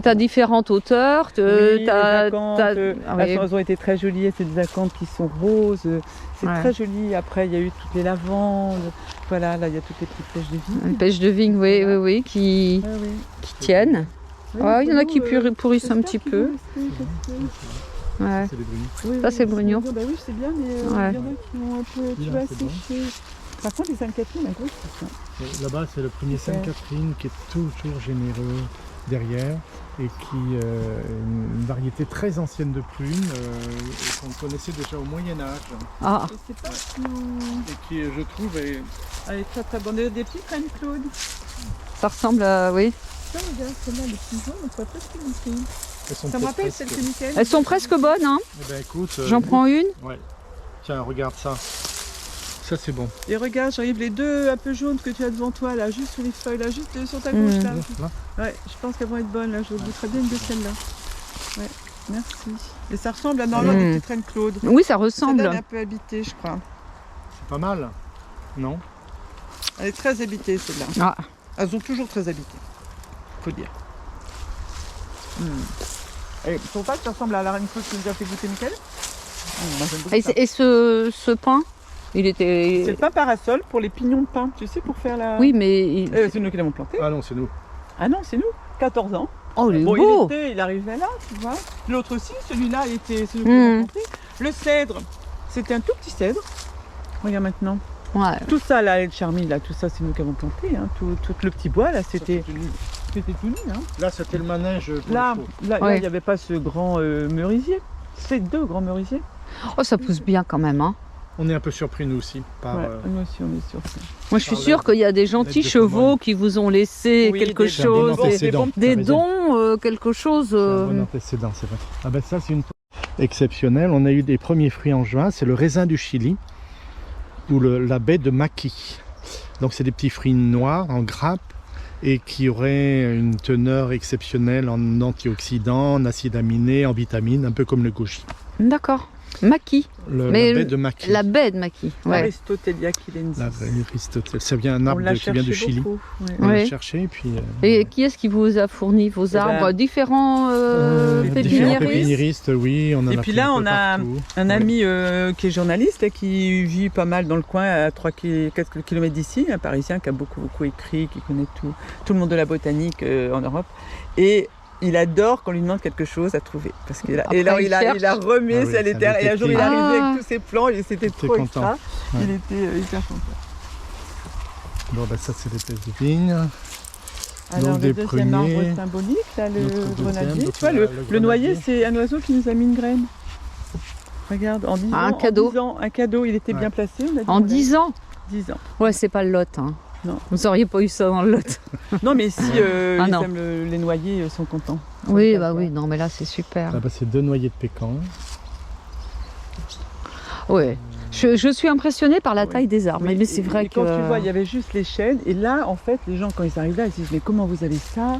Tu as différentes hauteurs. Oui, les acanthes, oui. elles ont été très jolies. C'est des acanthes qui sont roses. C'est Ouais. très joli. Après, il y a eu toutes les lavandes. Voilà, là, il y a toutes les petites pêches de vigne. Une pêche de vigne, oui, Voilà. oui, qui Ouais, oui. tiennent. Oui, Ouais, il y en a qui nous, pourrissent un j'espère petit qu'ils peu. vont rester parce que- Ouais. C'est les brunis. Oui, Ça, oui, c'est brugnon. Bah oui, c'est bien, mais il Ouais. y en a qui ont un peu, tu Là, vois, c'est bon. séché. Par contre, les Sainte-Catherine, elles grossissent. Et là-bas, c'est le premier Super. Sainte-Catherine qui est toujours généreux derrière et qui une variété très ancienne de prunes et qu'on connaissait déjà au Moyen-Âge Ah, Je sais pas si on... et qui, je trouve, est Elle est très très bonne. Des petites reines Claude. ça ressemble à... Oui. Ça, regarde, celle-là, les petits jaunes, on pourrait presque les prendre. elles sont Ça me peut-être rappelle presque- celle que Mickaël. Elles sont presque bonnes, hein. Eh ben écoute, J'en prends une. Ouais. Tiens, regarde ça. Ça c'est bon. Et regarde, j'arrive les deux un peu jaunes que tu as devant toi, là, juste sur les feuilles, là, juste sur ta gauche, là. Là. Ouais, je pense qu'elles vont être bonnes, là. Je goûterai bien une de celles-là. Ouais, merci. Et ça ressemble à normalement des petites reines Claude. Oui, ça Celle-là, ressemble. elle est un peu habitée, je crois. C'est pas mal. Non? Elle est très habitée, celle-là. Ah. Elles sont toujours très habitées, faut dire. Et tu trouves pas que ça ressemble à la reine Claude que nous a fait goûter Mickaël? Moi, j'aime beaucoup ça. Et ce pain, il était... C'est le pain parasol pour les pignons de pain, tu sais, pour faire la... Oui, mais... C'est nous qui l'avons planté. Ah non, c'est nous. Ah non, c'est nous, 14 ans. Oh, il est Bon, beau. il arrivait là, tu vois. L'autre aussi, celui-là, c'est nous qui l'avons planté. Le cèdre, c'était un tout petit cèdre. Regarde maintenant. Ouais. Tout ça, là, le charmille, là, tout ça, c'est nous qui avons planté. Hein. Tout le petit bois, là, c'était tout nu. Hein. Là, c'était le manège pour Là, les chevaux. Ouais. il n'y avait pas ce grand merisier. C'est deux grands merisiers. Oh, ça pousse bien quand même, hein. On est un peu surpris nous aussi par Ouais, nous aussi, on est sûr. Moi, je suis Par sûre qu'il y a des gentils l'aide de chevaux commande. qui vous ont laissé Oui, quelque des chose, bon antécédent. des T'as raison. dons, quelque chose. C'est un bon antécédent, c'est vrai. Ah ben ça, c'est une exceptionnelle. On a eu des premiers fruits en juin. C'est le raisin du Chili ou la baie de Maki. Donc c'est des petits fruits noirs en grappe et qui auraient une teneur exceptionnelle en antioxydants, en acides aminés, en vitamines, un peu comme le goji. D'accord. Maquis. La Mais baie de Maki. La baie de maquis. Ouais. Aristotelia quilensis. La baie Aristotel. Ça vient un On arbre l'a qui vient du cherché Chili. beaucoup. Ouais. On l'a Ouais. cherché et puis Et qui est-ce qui vous a fourni vos ben, arbres? Différents différents pépiniéristes. pépiniéristes, oui. On en Et a puis pris là, un peu on a partout. un Ouais. ami qui est journaliste et qui vit pas mal dans le coin, à 4 km d'ici, un Parisien qui a beaucoup écrit, qui connaît tout le monde de la botanique en Europe. Et il adore qu'on lui demande quelque chose à trouver. Parce qu'il a, Après, et alors, il il a remis Ah oui, sa ça lettre. Et un jour, il est détective. arrivé Ah. avec tous ses plans et c'était était trop content. extra. Ouais. Il était hyper content. Bon, ben ça, c'est les pêches de vigne. Alors, des le deuxième pruniers. arbre symbolique, là, le Notre deuxième, grenadier. donc Tu vois, le le grenadier. noyer, c'est un oiseau qui nous a mis une graine. Regarde, en 10 Ah, un ans, cadeau. en 10 ans, un cadeau, il était Ouais. bien placé. On a dit, En voilà, 10 ans. 10 ans. Ouais, c'est pas le lot. Hein. Non. Vous auriez pas eu ça dans le lot. Non, mais si Ah, ils non. aiment les noyers, sont contents. Oui, Sont bah contents. oui. Non, mais là, c'est super. Là-bas, c'est 2 noyers de pécan. Ouais. Je suis impressionnée par la Oui. taille des arbres. Oui, Mais c'est vrai et que... quand tu vois, il y avait juste les chênes. Et là, en fait, les gens, quand ils arrivent là, ils se disent, mais comment vous avez ça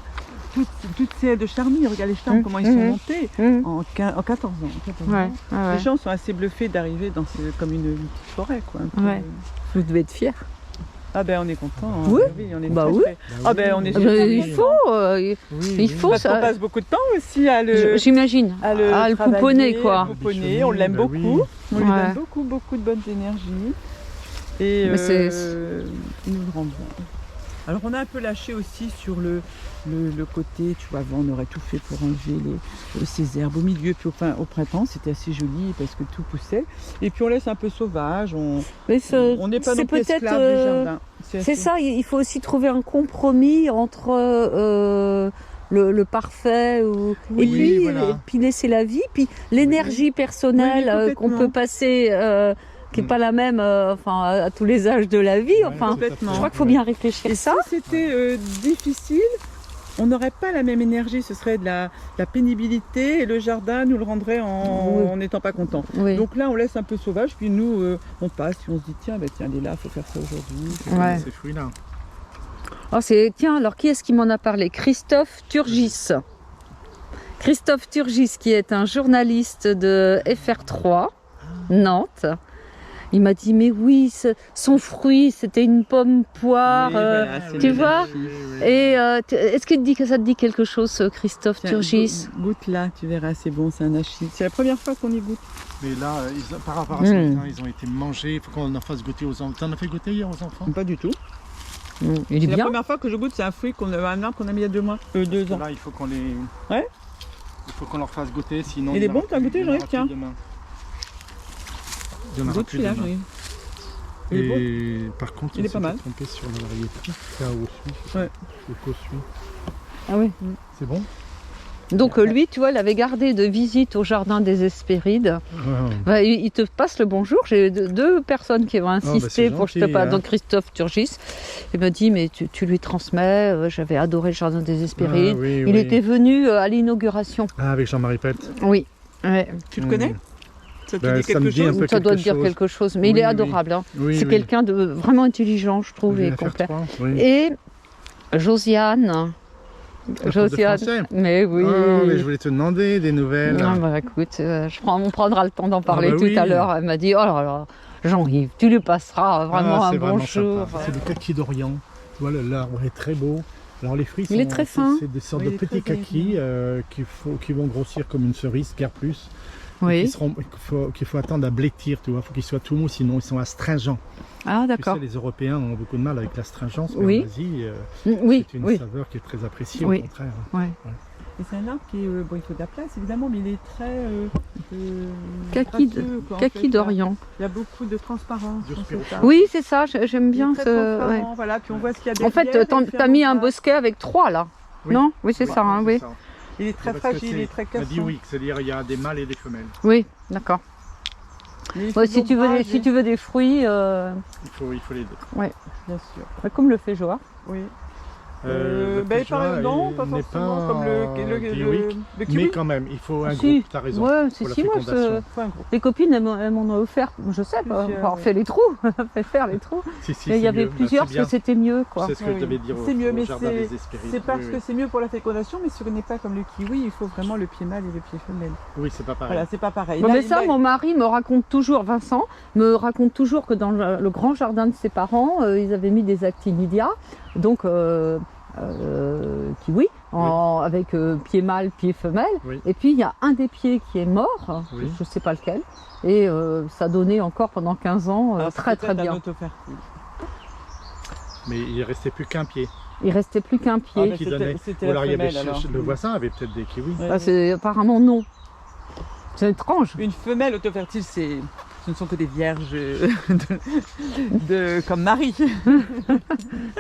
toutes ces ailes de charmille, regarde les charmes, comment ils sont montés Mmh. en 14 ans. en 14 Ouais, ans. ouais, ouais. Les gens sont assez bluffés d'arriver dans comme une petite forêt. Quoi, un peu. Ouais. Vous devez être fiers. Ah ben on est content. hein. Oui. On est Bah très, oui. très- Ah ben on est Ah super ben, contents. il faut, il faut Parce qu'on ça. passe beaucoup de temps aussi à le, J'imagine. à le, À le travailler, pouponner, quoi. à le pouponner. On l'aime Bah beaucoup. oui. On lui Ouais. donne beaucoup de bonnes énergies. Et Mais c'est- il nous le rend bien. Alors on a un peu lâché aussi sur le côté, tu vois, avant on aurait tout fait pour enlever ces herbes au milieu, puis au printemps c'était assez joli parce que tout poussait. Et puis on laisse un peu sauvage, Mais on n'est pas non c'est plus peut-être, esclave du jardin. c'est assez- ça, il faut aussi trouver un compromis entre le parfait Oui, voilà. puis laisser la vie, puis l'énergie personnelle Oui, qu'on complètement. peut passer, qui n'est pas la même enfin, à tous les âges de la vie. Ouais, Enfin, tout à fait. complètement. je crois qu'il faut bien réfléchir Et à ça. si c'était difficile, on n'aurait pas la même énergie, ce serait de la pénibilité et le jardin nous le rendrait Oui. en n'étant pas content. Oui. Donc là, on laisse un peu sauvage, puis nous, on passe, puis on se dit, tiens, elle est là, il faut faire ça aujourd'hui. Ouais. Ces fruits-là. Oh, tiens, alors qui est-ce qui m'en a parlé? Christophe Turgis. Christophe Turgis, qui est un journaliste de FR3, Nantes, Il m'a dit, mais oui, son fruit, c'était une pomme poire. Oui, voilà, c'est tu le vois hachis. Et est-ce qu'il te dit que ça te dit quelque chose, Christophe Tiens, Turgis? Goûte là, tu verras, c'est bon, c'est un hachis. C'est la première fois qu'on y goûte. Mais là, par rapport à ce Mm. matin, ils ont été mangés. Il faut qu'on en fasse goûter aux enfants. T'en as fait goûter hier aux enfants? Pas du tout. Il est C'est la bien. première fois que je goûte, c'est un fruit un arbre qu'on a mis il y a 2 mois. 2 ans. Là, il faut qu'on les. Ouais. Il faut qu'on leur fasse goûter, sinon. Il est y en bon, aura t'as plus- goûté, il y en aura Jean-Yves, plus tiens. demain. Il y en aura Goûte plus celui-là, demain. Jean-Yves. Il est bon. Et par contre, Il on est pas mal. s'était trompé sur la variété. Kao Ouais. Suisse. Ah oui. C'est bon? Donc lui, tu vois, il avait gardé de visite au jardin des Hespérides. Bah, il te passe le bonjour. J'ai deux personnes qui vont insister c'est pour que je te gentil, parle. hein. Donc Christophe Turgis, il m'a dit, mais tu lui transmets. J'avais adoré le jardin des Hespérides. oui, Il oui. était venu à l'inauguration. Ah, avec Jean-Marie Pelt. Oui. Ouais. Tu le connais? Ça te Bah, dit ça me quelque dit un chose? peu Ça doit te quelque dire chose. quelque chose. Mais il Oui, est oui. adorable. Hein. Oui, C'est oui. quelqu'un de vraiment intelligent, je trouve, Il et va faire complet. 3, oui. Et Josiane. prof de français. Mais oui. Oh, mais je voulais te demander des nouvelles. Non, bah écoute, on prendra le temps d'en parler bah tout oui. à l'heure. Elle m'a dit, oh là là, Jean-Yves, tu lui passeras vraiment Ah, un c'est vraiment bonjour. sympa. C'est du kaki d'Orient. Tu vois, l'arbre est très beau. Alors les fruits Il est très fin. C'est des sortes Oui, de il est petits très kakis qui vont grossir comme une cerise, guère plus. Oui. Qu'il faut attendre à blêtir, tu vois. Il faut qu'ils soient tout mous, sinon ils sont astringents. Ah, Tu d'accord. sais, les Européens ont beaucoup de mal avec l'astringence, mais Oui. en Asie, Oui, c'est une oui. saveur qui est très appréciée, Oui. au contraire. Ouais. Et c'est un arbre qui est, bon, il faut de la place évidemment, mais il est très Kaki gracieux, quoi, en Kaki fait. d'Orient. Il y a beaucoup de transparence. Du dans spirituel. cet arbre. Oui, c'est ça, j'aime Il est bien très ce. transparent, Ouais. voilà, puis on voit ce qu'il y a En derrière. fait, il fait t'as mis un face. bosquet avec 3 là. Oui. Non? Oui, c'est Ouais, ça, hein, c'est oui. ça. Il est très Parce que fragile, il est très On a cassant. dit oui, c'est-à-dire il y a des mâles et des femelles. Oui, d'accord. Mais il Ouais, faut si tu veux l'ombrage, si tu veux des fruits, Il faut les deux. bien sûr. comme le fait Joa. Oui. Le Ben, Peugeot, non, il pas n'est forcément pas comme le dioïque, le mais kiwi. quand même, il faut un Si. groupe, t'as raison. Ouais, pour la si, moi, fécondation. Faut un gros. les copines, elles m'en ont offert, je sais pas, Plusieurs, on ouais. fait les trous, fait faire les trous. Si, si, Et il y c'est avait mieux. Bah, plusieurs c'est parce que c'était mieux, quoi. C'est ce que Oui, je devais dire c'est mieux, au mais jardin des Hespérides. C'est parce Oui, que c'est mieux pour la fécondation, mais ce n'est pas comme le kiwi, il faut vraiment le pied mâle et le pied femelle. oui, c'est pas pareil. Voilà, c'est pas pareil. Bon, Là, mais ça, là, mon mari me raconte toujours, Vincent, me raconte toujours que dans le grand jardin de ses parents, ils avaient mis des actinidia, donc kiwi, avec pied mâle, pied femelle. Oui. Et puis il y a un des pieds qui est mort, Oui. je ne sais pas lequel, et ça donnait encore pendant 15 ans alors, très c'est très peut-être un bien. autofertile. Mais il ne restait plus qu'un pied. Il restait plus qu'un Ah, pied. mais Qui c'était- donnait. c'était Ou la alors il y avait femelle, alors. le voisin avait peut-être des kiwis. Ouais. Ah, c'est apparemment non. C'est étrange. Une femelle autofertile, ce ne sont que des vierges comme Marie.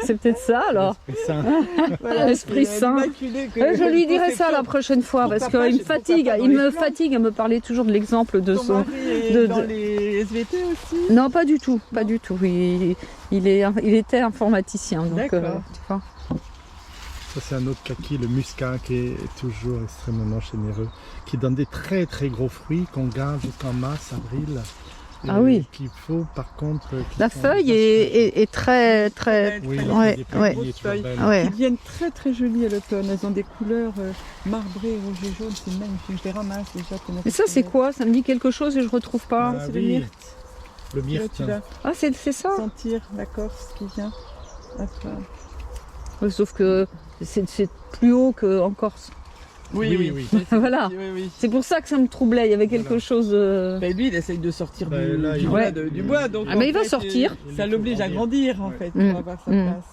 C'est peut-être ça alors. L'Esprit Saint. Voilà, Esprit c'est Saint. l'immaculée que- Je lui dirai conception. ça la prochaine fois Pour parce papa, qu'il me pour papa fatigue, dans il les me plans. fatigue à me parler toujours de l'exemple de Ton son. mari est de- dans de- les SVT aussi. Non, pas du tout, pas du tout. Il était informaticien, donc D'accord. tu vois. Ça, c'est un autre kaki, le muscat, qui est toujours extrêmement généreux, qui donne des très très gros fruits qu'on garde jusqu'en mars, avril. Ah Et oui. qu'il faut par contre. qu'ils La sont feuille est très très. Oui, Très il y a Ouais, des ouais. papilles toujours Feuilles. belles. Ouais. Qui deviennent très très jolies à l'automne. Elles ont des couleurs marbrées, rouge et jaune. C'est magnifique. Je les ramasse déjà. Mais ça c'est quoi? Ça me dit quelque chose et je retrouve pas. Ah C'est le oui. myrte. Le Là, myrte. tu vas Ah c'est ça. sentir la Corse qui vient. Hop là. Ouais, sauf que c'est plus haut qu'en Corse. Oui. Voilà. Oui, oui. C'est pour ça que ça me troublait. Il y avait quelque Voilà. chose. Ben, lui, il essaye de sortir Ben, là, du il- bois, Ouais. du bois. Donc, Ah, mais en il va fait, sortir. Il Ça faut l'oblige à grandir. grandir en Ouais. fait Mm. pour avoir sa Mm. place.